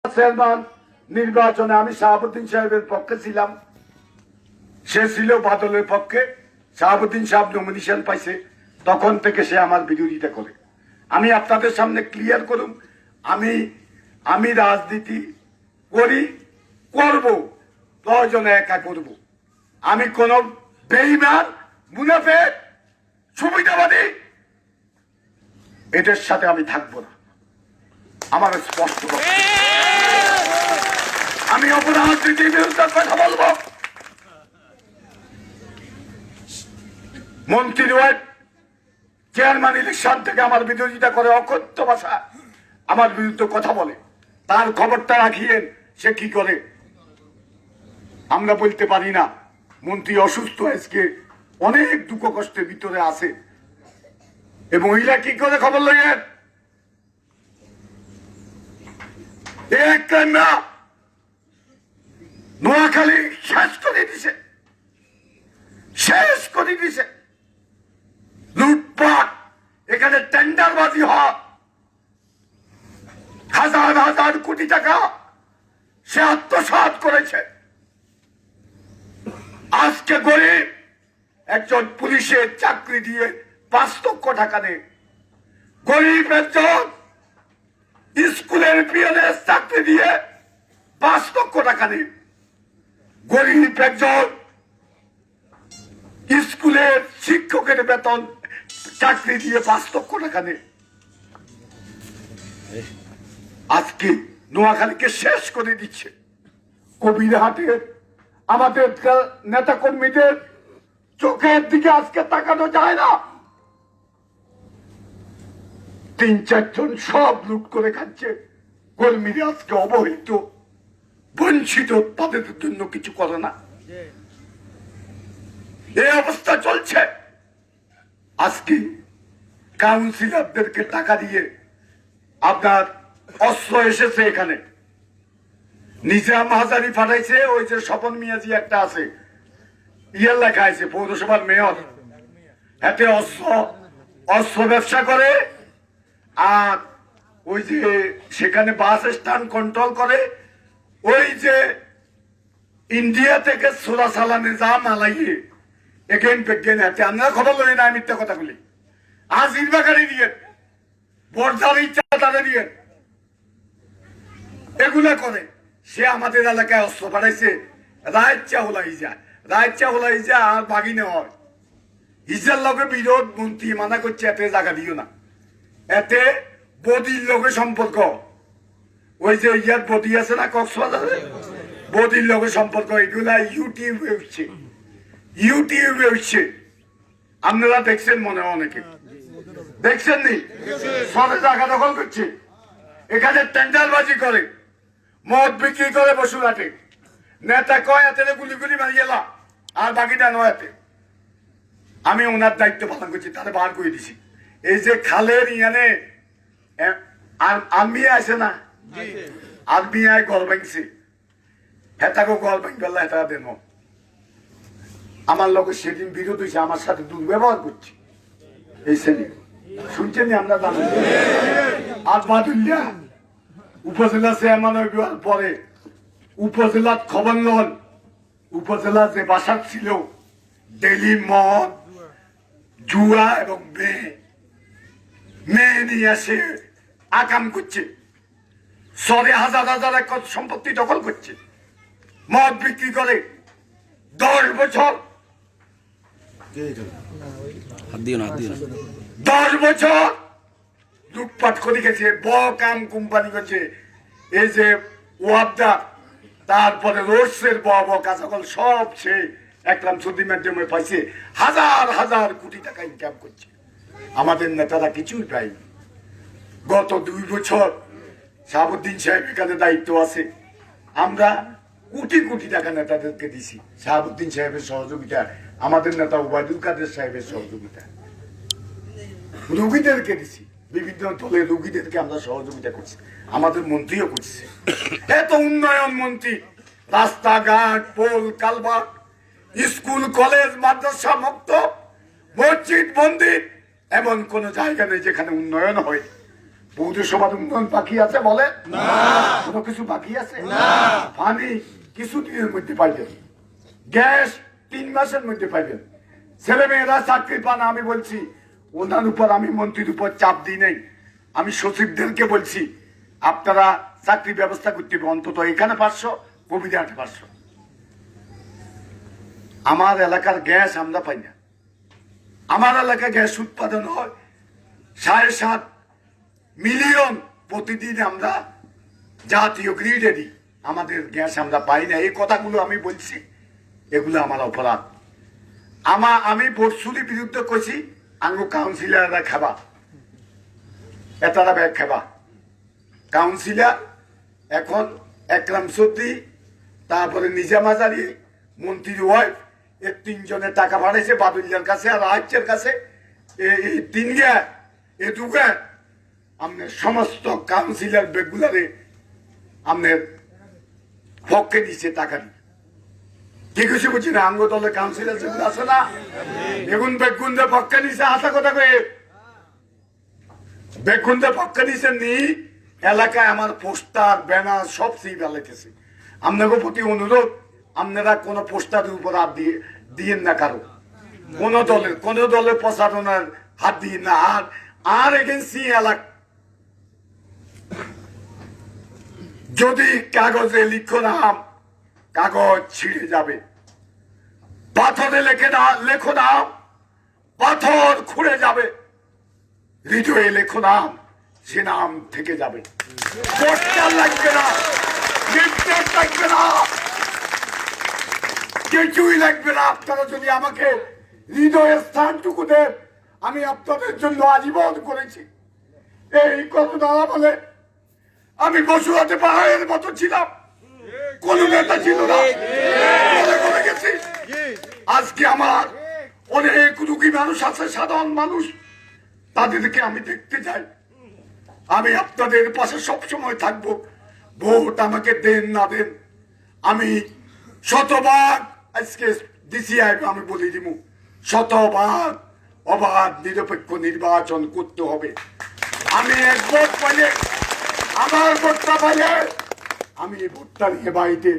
Chairman নির্বাচনে আমি শাহাবুদ্দিন সাহেবের পক্ষে ছিলাম, সে ছিল বাদলের পক্ষে। শাহাবুদ্দিন সাহেব নমিনেশন পাইছে, তখন থেকে সে আমার বিরোধিতা করে। আমি আপনাদের সামনে ক্লিয়ার করুম, আমি রাজনীতি করি, করব, প্রয়োজনে একা করব। আমি কোন বেঈমান, মুনাফিক, সুবিধাবাদী এদের সাথে আমি থাকবো না। আমার স্পষ্ট, আমি অপরাজনীতির বিরুদ্ধে কথা বলবো। মন্ত্রী চেয়ারম্যান ইলেকশন থেকে আমার বিরোধিতা করে, অকথ্য ভাষা আমার বিরুদ্ধে কথা বলে। তার খবরটা রাখিয়েন সে কি করে। আমরা বলতে পারি না মন্ত্রী অসুস্থ, আজকে অনেক দুঃখ কষ্টের ভিতরে আছে, এবং মহিলা কি করে খবর লাগেন। নোয়াখালী শেষ করে দিছে, শেষ করে দিছে। লুটপাট, এখানে টেন্ডারবাজি হয়, হাজার হাজার কোটি টাকা সে আত্মসাৎ করেছে। আজকে গরিব একজন পুলিশের চাকরি দিয়ে 5 লক্ষ টাকা নেই, গরিব একজন স্কুলের পিয়নের চাকরি দিয়ে 5 লক্ষ টাকা নেই, গরিব একজন স্কুলের শিক্ষকের বেতন চাকরি দিয়ে 5 লক্ষ টাকা নেই। আজকে নোয়াখালীকে শেষ করে দিচ্ছে। কবিরহাটের আমাদের নেতা কর্মীদের চোখের দিকে আজকে তাকানো যায় না। 3-4 জন সব লুট করে খাচ্ছে, কর্মীরা আজকে অবহেলিত, বঞ্চিত, তাদের জন্য কিছু করে না। এই অবস্থা চলছে। আজকে কাউন্সিলরদেরকে টাকা দিয়ে আপনার অস্ত্র এসেছে এখানে, নিজাম হাজারি পাঠাইছে। ওই যে স্বপন মিয়াজি একটা আছে, ইয়ের লেখা আছে পৌরসভার মেয়র, হাতে অস্ত্র ব্যবসা করে, আর ওই যে সেখানে বাস স্ট্যান্ড কন্ট্রোল করে। ওই যে ইন্ডিয়া থেকে সোলা সালানে যা মালাইয়ে এগেন বেগেন হাতে, আমরা খবর লই না, মিথ্যা কথা বলি। আজ ইনবাকারি দিয়ে বর্জার ইচ্ছা তাদের দিয়ে এগুলা করে। সে আমাদের এলাকায় অস্ত্র পাঠাইছে, রায়চা হলাই যা আর বাগিনে হয়। ইজার লগে বিরোধ, মন্ত্রী মানা করছে এতে জায়গা দিও না, এতে বদির লগে সম্পর্ক। ওই যে ইয়ার বদি আছে না কক্সবাজারে, বদির লগে সম্পর্ক। এগুলা ইউটিউবে উঠছে, আপনারা দেখছেন মনে হয়, অনেকে দেখছেন নি। সবে জায়গা দখল করছে, এখানে টেন্ডারবাজি করে, মদ বিক্রি করে বসুরহাটে। নেতা কয় এতে গুলি গুলি মারি গেলা, আর বাকিটা নয়। আমি ওনার দায়িত্ব পালন করছি, তারা বার করে দিছি। এই যে খালের ইয়ানে আর্মি আছে না, আর্মি আয় গল ভাঙছে, হেতাকে গল ভাঙ গেলা, হেতা দেন। আমার লোক সেদিন বিরোধ হয়েছে, আমার সাথে দুর্ব্যবহার করছে এই শ্রেণী, শুনছেন আমরা জানেন। আর বাদুল্যা উপজেলা চেয়ারম্যান হইবার পরে উপজেলার খবর নন, উপজেলা যে বাসার ছিল ডেলি মদ, জুয়া এবং মেয়ে নিয়ে আসে আকাম করছে, শহরে হাজার হাজার একর সম্পত্তি দখল করছে, মদ বিক্রি করে। 10 বছর 10 বছর লুটপাট করে গেছে, কাম কোম্পানি করছে। এই যে ওয়াবদা, তারপরে রোডসের কাঁচাকল সব সে একরাম সৌদি মাধ্যমে পাইছে, হাজার হাজার কোটি টাকা ইনকাম করছে। আমাদের নেতারা কিছুই পায়নি। গত 2 বছর শাহাবুদ্দিন সাহেব এখানে দায়িত্ব আছে, আমরা কোটি কোটি টাকা নেতাদেরকে দিছি। শাহাবুদ্দিন সাহেবের সহযোগিতা, আমাদের নেতা ওবায়দুল কাদের সাহেবের সহযোগিতা, রোগীদেরকে দিছি, বিভিন্ন দলের রোগীদেরকে আমরা সহযোগিতা করছি, আমাদের মন্ত্রীও করছে। এত উন্নয়ন মন্ত্রী, রাস্তাঘাট, পোল কালভার্ট, স্কুল কলেজ মাদ্রাসা মুক্ত, মসজিদ মন্দির, এমন কোন জায়গা নেই যেখানে উন্নয়ন হয়। পৌরসভার উন্নয়ন বাকি আছে বলে কোনো কিছু বাকি আছে? পানি কিছু দিনের মধ্যে পাইবেন, গ্যাস 3 মাসের মধ্যে পাইবেন। ছেলে মেয়েরা চাকরি পান। আমি বলছি ওনার উপর, আমি মন্ত্রীর উপর চাপ দিই নাই, আমি সচিবদেরকে বলছি আপনারা চাকরি ব্যবস্থা করতে হবে, অন্তত এখানে 500, কবিরহাটে 500। আমার এলাকার গ্যাস আমরা পাই না। আমার এলাকায় গ্যাস উৎপাদন হয় 7.5 মিলিয়ন প্রতিদিন। আমরা জাতীয় গ্রিডে দিই, আমাদের গ্যাস আমরা পাই না। এই কথাগুলো আমি বলছি, এগুলো আমার অপরাধ। আমি বর্ষুলির বিরুদ্ধে কইছি আঙ্গু কাউন্সিলাররা খাবা, এতারা ব্যাগ খাবা। কাউন্সিলর এখন একরাম চৌধুরী, তারপরে নিজাম আজারি, মন্ত্রীর ওয়াইফ, এর 3 জনের টাকা বাড়াইছে বাদুল্লার কাছে আর রাজ্যের কাছে। এই 3 গে এ 2 গে আপনার সমস্ত কাউন্সিলর বেগুলারে আপনার পক্ষে দিচ্ছে টাকা দিয়ে। কি কিছু বুঝি না, আঙ্গ দলের কাউন্সিলর যেগুলো আছে না, বেগুন বেগুনদের পক্ষে নিছে। আশা কথা কয়ে বেগুনদের পক্ষে নিছে নি। এলাকায় আমার পোস্টার ব্যানার সব সেই বেলাইতেছে। আপনাদের প্রতি অনুরোধ, আপনারা কোনো পোস্টারের উপর হাত দিয়েন না, কারো কোন দলের প্রচারণার হাত দিয়েন না। আর এগেন্সি এলাকা যদি কাগজে লিখো নাম, কাগজ ছিঁড়ে যাবে। পাথরে লেখো নাম, পাথর খুঁড়ে যাবে। হৃদয়ে লেখো নাম, সে নাম থেকে যাবে। পোস্টার লাগবে না, লিফলেট লাগবে না, কিছুই লাগবে না। আপনারা যদি আমাকে হৃদয়ের স্থানটুকু দেন, আমি আপনাদের জন্য আজীবন করেছি। এই করোনা বলে আমি বসুয়াতে পাহাড়ের মতো ছিলাম, কোন নেতা ছিল না, করে গেছি। আজকে আমার অনেক রুগী মানুষ আছে, সাধারণ মানুষ, তাদেরকে আমি দেখতে চাই। আমি আপনাদের পাশে সবসময় থাকবো। ভোট আমাকে দেন না দেন, আমি শতভাগ আজকে ডিসিআই আমি বলে দিব, শতভাগ অবাধ নিরপেক্ষ নির্বাচন করতে হবে। আমি এক ভোট পাইলে, আমার ভোটটা পাইলে আমি এই ভোটটা নিয়ে বাড়িতে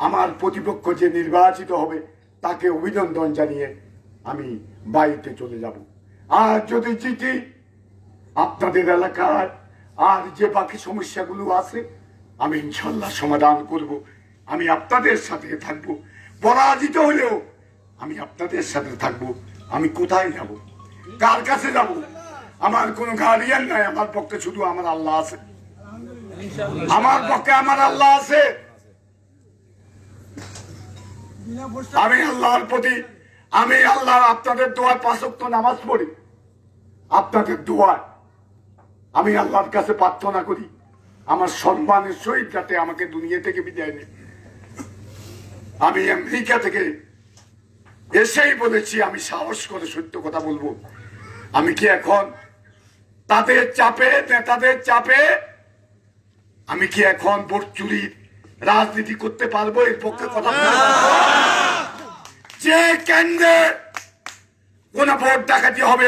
আমার প্রতিপক্ষ যে নির্বাচিত হবে তাকে অভিনন্দন জানিয়ে আমি বাড়িতে চলে যাব। আর যদি জিতি, আপনাদের এলাকার আর যে বাকি সমস্যাগুলো আছে আমি ইনশাল্লাহ সমাধান করব। আমি আপনাদের সাথে থাকবো, পরাজিত হলেও আমি আপনাদের সাথে থাকবো। আমি কোথায় যাব, কার কাছে যাব? আমার কোনো গার্ডিয়ান নাই, আমার পক্ষে শুধু আমার আল্লাহ আছে। আমার পক্ষে আমার আল্লাহ আছে। আমি আল্লাহর প্রতি, আমি আল্লাহ আপনাদের দোয়ায় 5 ওয়াক্ত নামাজ পড়ি। আপনাদের দোয়ায় আমি আল্লাহর কাছে প্রার্থনা করি আমার সম্মানের সহিত যাতে আমাকে দুনিয়া থেকে বিদায় নেই। আমি আমেরিকা থেকে এসেই বলেছি আমি সাহস করে সত্য কথা বলবো। আমি কি এখন তাদের চাপে, নেতাদের চাপে আমি কি এখন ভোট চুরির রাজনীতি করতে পারবো? এর পক্ষে কথা যে কেন্দ্রে কোন ভোট ডাকাতি হবে,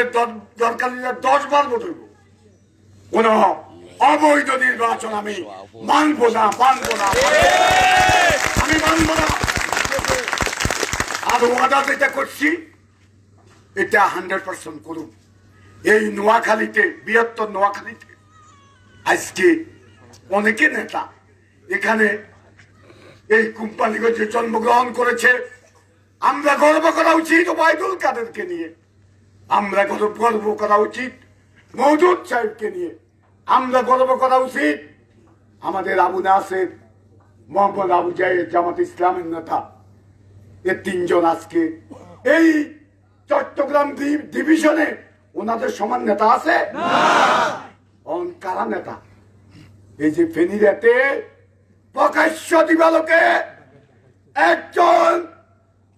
দরকার 10 বার ভোট হইব, কোন অবৈধ নির্বাচন আমি মানবো না, আমি মানবো না। আর ওয়াদা যেটা করছি এটা 100% করুন। এই নোয়াখালীতে, বৃহত্তর নোয়াখালীতে আজকে অনেকে নেতা এখানে এই কোম্পানিগঞ্জে জন্মগ্রহণ করেছে। আমরা গর্ব করা উচিত ওবায়দুল কাদেরকে নিয়ে, আমরা গর্ব করা উচিত মওদুদ সাহেবকে নিয়ে, আমরা গর্ব করা উচিত আমাদের আবু নাসের, মোহাম্মদ আবু জায়েদ, জামাত ইসলামের নেতা। এর 3 জন আজকে এই চট্টগ্রাম ডিভিশনে ওনাদের সমান নেতা আছে? কারা নেতা? এই যে ফেনীতে প্রকাশ্য দিবালোকে একজন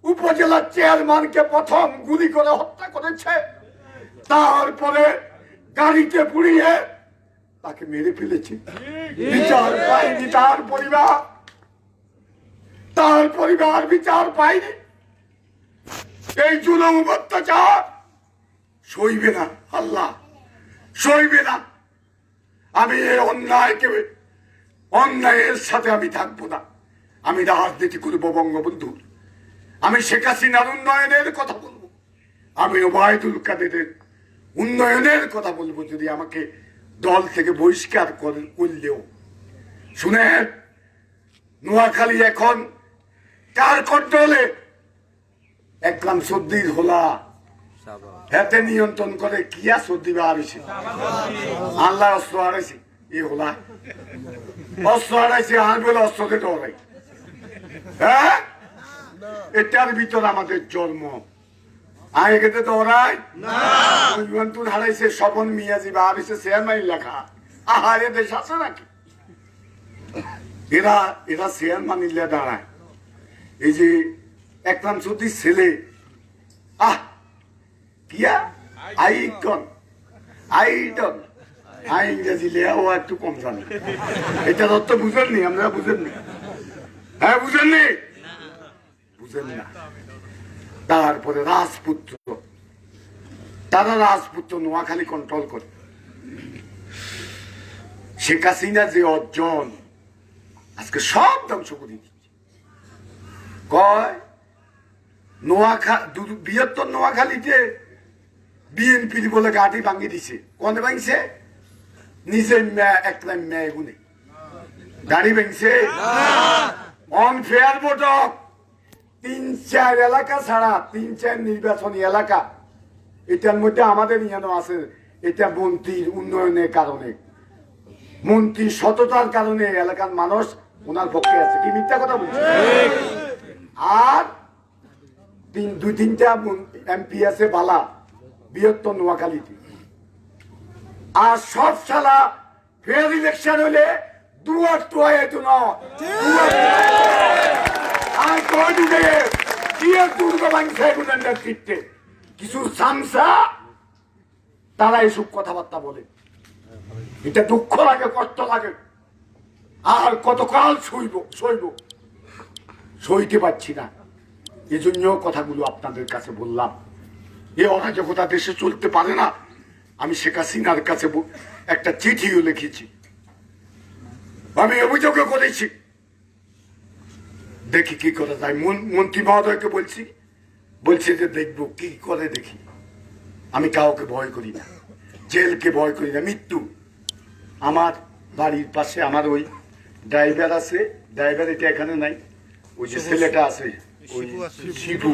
উপজেলা চেয়ারম্যানকে প্রথম গুলি করে হত্যা করেছে, তারপরে গাড়িতে পুড়িয়ে তাকে মেরে ফেলেছে। বিচার পায়নি তার পরিবার বিচার পায়নি। এই জুলুম অত্যাচার সইবে না, আল্লাহ সইবে না। আমি এই অন্যায়ের সাথে আমি থাকবো না। আমি রাজনীতি করবো বঙ্গবন্ধুর, আমি শেখ হাসিনার উন্নয়নের কথা বলবো, আমি ওবায়দুল কাদেরের উন্নয়নের কথা বলবো। যদি আমাকে দল থেকে বহিষ্কার করলেও শুনেন, নোয়াখালী এখন কার কন্ট্রোলে? একরাম সর্দির হোলা হাতে নিয়ন্ত্রণ করে। কিয়া সর্দি হারাইছে, আল্লাহ অস্ত্র হারাইছে, এ হোলা অস্ত্র হারাইছে, আর বলে অস্ত্রকে ডরাই। হ্যাঁ, এটার ভিতর আমাদের জন্ম। আগে খেতে দৌড়াই তুই হারাইছে স্বপন মিয়াজি বা হারাইছে চেয়ারম্যান লেখা। আহারে দেশ আছে নাকি? এরা চেয়ারম্যান ইল্লে দাঁড়ায়। এই যে একরাম সর্দির ছেলে, কিয়া আইকন আইডন, ইংরেজি লেখাও একটু কম জানে। এটার অর্থ বুঝেননি? আমরা বুঝেননি? হ্যাঁ বুঝেননি? বুঝেন না। তারপরে রাজপুত্র, তারা রাজপুত্র নোয়াখালী কন্ট্রোল করে। শেখ হাসিনা যে অর্জন আজকে সব ধ্বংস করে দিচ্ছে। কয় বৃহত্তর নোয়াখালীতে বিএনপি বলে গাড়ি ভাঙিয়ে দিছে। কোনে ভাঙছে? নিজের একটা মেয়ে গুনে গাড়ি ভাঙছে। অনফেয়ার ভোটক 3-4 এলাকা ছাড়া 3-4 নির্বাচনী এলাকা, এটার মধ্যে আমাদের ইয়ানো আছে। এটা মন্ত্রীর উন্নয়নের কারণে, মন্ত্রীর সততার কারণে এলাকার মানুষ ওনার পক্ষে আছে। কি মিথ্যা কথা বলছি? আর 2-3টা এমপি আছে বালা বৃহত্তর নোয়াখালীতে। আর সব সালা ফেয়ার ইলেকশন হলে দুয়ার টোয়াই তো না। আর কিছু সামসা তারা এসব কথাবার্তা বলে। এটা দুঃখ লাগে, কষ্ট লাগে। আর কতকাল সইতে পারছি না। এজন্য কথাগুলো আপনাদের কাছে বললাম। এ অরাজকতা দেশে চলতে পারে না। আমি শেখ হাসিনার কাছে একটা চিঠিও লিখেছি, আমি অভিযোগও করেছি। দেখি কি করা যায়। মন্ত্রী মহোদয়কে বলছি যে দেখবো কি করে দেখি। আমি কাউকে ভয় করি না, জেলকে ভয় করি না, মৃত্যু। আমার বাড়ির পাশে আমার ওই ড্রাইভার আছে, ড্রাইভার এটা এখানে নাই, ওই যে ছেলেটা আছে ওই শিবু,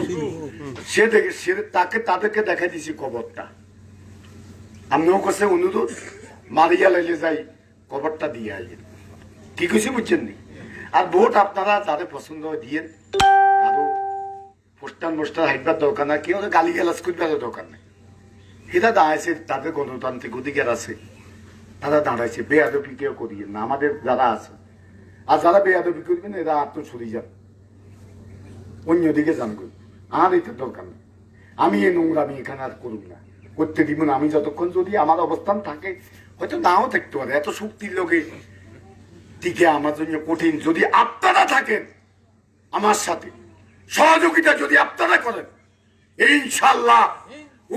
তাদেরকে দেখাই দিছি কবরটা। আমিও কাছে অনুরোধ, মারিয়া লাইলে যাই কবরটা দিয়ে আইলেন। কি কইছি বুঝছেন নি? আর ভোট আপনারা যাদের পছন্দ হয় দিয়েন। কারো পোস্টার হাইটবার দরকার না, কেউ গালি গালাজ করবার দরকার নেই। এরা দাঁড়াইছে, তাদের গণতান্ত্রিক অধিকার আছে, তারা দাঁড়াইছে। বেয়াদবি কেউ করিয়েন না আমাদের যারা আছে। আর যারা বেয়াদবি করবেন এরা সরে যান, অন্যদিকে যান করবেন। আর এটা দরকার নেই। আমি এই নোংরা আমি এখানে আর করুন না, করতে দিব না। আমি যতক্ষণ যদি আমার অবস্থান থাকে, হয়তো নাও থাকতে পারে, এত শক্তির লোকে টিকে আমার জন্য কঠিন। যদি আপনারা থাকেন আমার সাথে, সহযোগিতা যদি আপনারা করেন, ইনশাল্লাহ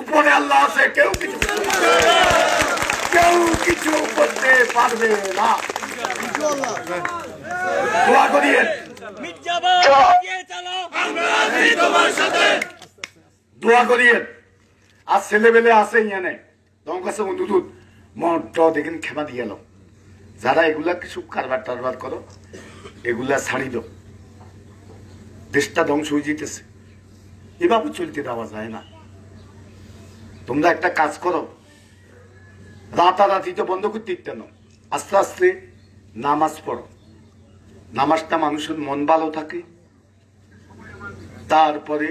উপরে আল্লাহ আছে, কেউ কিছু করতে পারবে না। দোয়া করিয়েন, দোয়া করিয়েন। আর ছেলেবেলে আছে ইয়ানে, তোমার কাছে অনুরোধ, মনটা দেখেন ক্ষমা দিয়ে এলো। যারা এগুলা কিছু কারবার টারবার করো, এগুলা ছাড়ি দাও। দেশটা ধ্বংস হয়ে যেতেছে, এভাবে চলতে দেওয়া যায় না। তোমরা একটা কাজ করো, রাতারাতি তো বন্ধ করতে দিতেন, আস্তে আস্তে নামাজ পড়ো। নামাজটা মানুষের মন ভালো থাকে। তারপরে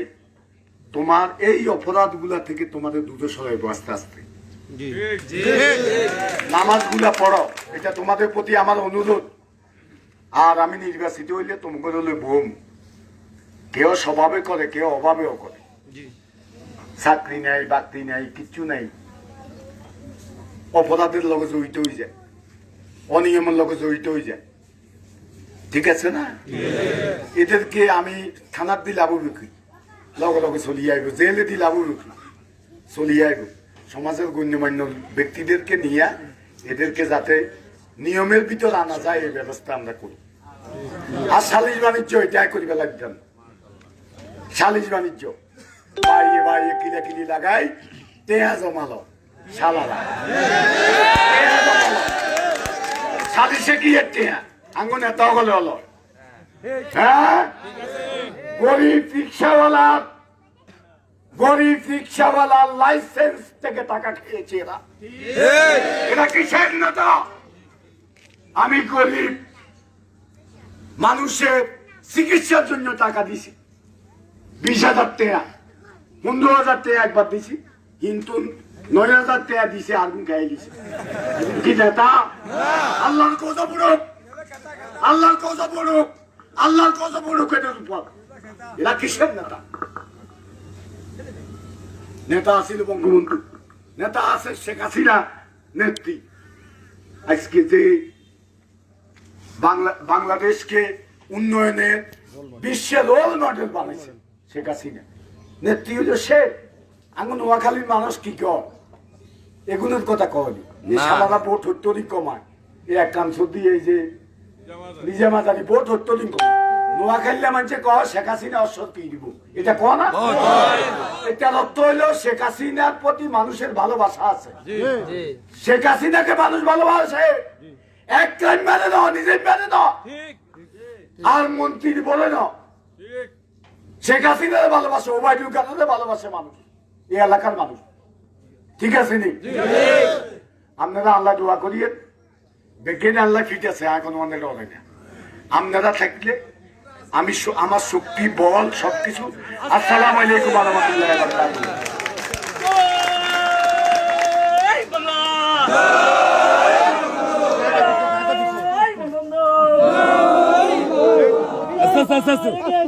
তোমার এই অপরাধগুলা থেকে তোমাদের দূরে সরাইবো আস্তে আস্তে। নামাজগুলা পড়ো, এটা তোমাদের প্রতি আমার অনুরোধ। আর আমি নির্বাচিত হইলে তোমাকে হলে বোম, কেউ স্বভাবে করে, কেউ অভাবেও করে। চাকরি নাই, বাকরি নাই, কিচ্ছু নাই, অপরাধের লগে জড়িত হয়ে যায়, অনিয়মের লগে জড়িত হয়ে যায়। ঠিক আছে না? এদেরকে আমি থানার দিলে আবু বিক্রি লগে লগে চলিয়ে আইব, জেলে দিলে আবু বিক্রি চলিয়ে আইব। সমাজের গণ্যমান্য ব্যক্তিদেরকে নিয়ে এদেরকে যাতে নিয়মের ভিতর আনা যায় এই ব্যবস্থা আমরা করি। আর সালিশ বাণিজ্য এটাই করিবে লাগতাম। সালিশ বাণিজ্য বাইরে বাইরে কিলাকিলি লাগাই টেয়া জমালো শালারা টেয়া জমালো সালিশে কি এর টেয়া আঙ্গুন এত হলে হলো। হ্যাঁ গরিব রিক্সাওয়ালার লাইসেন্স থেকে টাকা খেয়েছে এরা। এরা কিসের নেতা? আমি গরিব মানুষের চিকিৎসার জন্য টাকা দিছি 20,000 টাকা, 15,000 টাকা একবার দিছি, কিন্তু 9,000 টাকা দিছে আগুন খাই দিছে। কি নেতা? আল্লাহর কথা পড়ুক, আল্লাহর কথা পড়ুক, আল্লাহর কথা পড়ুক। এরা কিসের নেতা? নেতা আছিল বঙ্গবন্ধু, নেতা আছে শেখ হাসিনা নেত্রী। আজকে যে বাংলাদেশকে উন্নয়নের বিশ্বের রোল মডেল বানাইছে শেখ হাসিনা নেত্রী হলো সে। আঙুন নোয়াখালীর মানুষ কি কর এগুলোর কথা কয়নি। সারা ভোট হত্তরি কমায় এই এক কাম সর্দি এই যে নিজামাজারি ভোট হত্তরি কমায়। নোয়াখালীরা মানুষে কয় শেখ হাসিনা অসত্য দিব, এটা কয় না? এটা রক্ত হইলো শেখ হাসিনার প্রতি মানুষের ভালোবাসা আছে। শেখ হাসিনাকে মানুষ ভালোবাসে, এক ক্রাইম মেনে নাও, নিজে মেনে নাও, আর মন্ত্রী বলে না শেখ হাসিনার ভালোবাসে, ওবায়দুল কাদের ভালোবাসে মানুষ, এই এলাকার মানুষ। ঠিক আছে নি? আপনারা আল্লাহ দোয়া করিয়ে দেখেন আল্লাহ ঠিক আছে, এখন অনেক হবে না। আপনারা থাকলে আমি আমার শক্তি বল সবকিছু। আসসালামু আলাইকুম ওয়া রাহমাতুল্লাহি ওয়া বারাকাতুহু।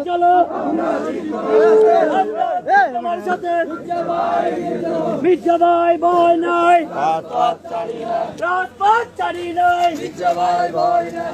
চলো তোমার সাথে মির্জা ভাই ভয় নাই, রাজপথ ছাড়ি নাই, মির্জা ভাই ভয় নাই।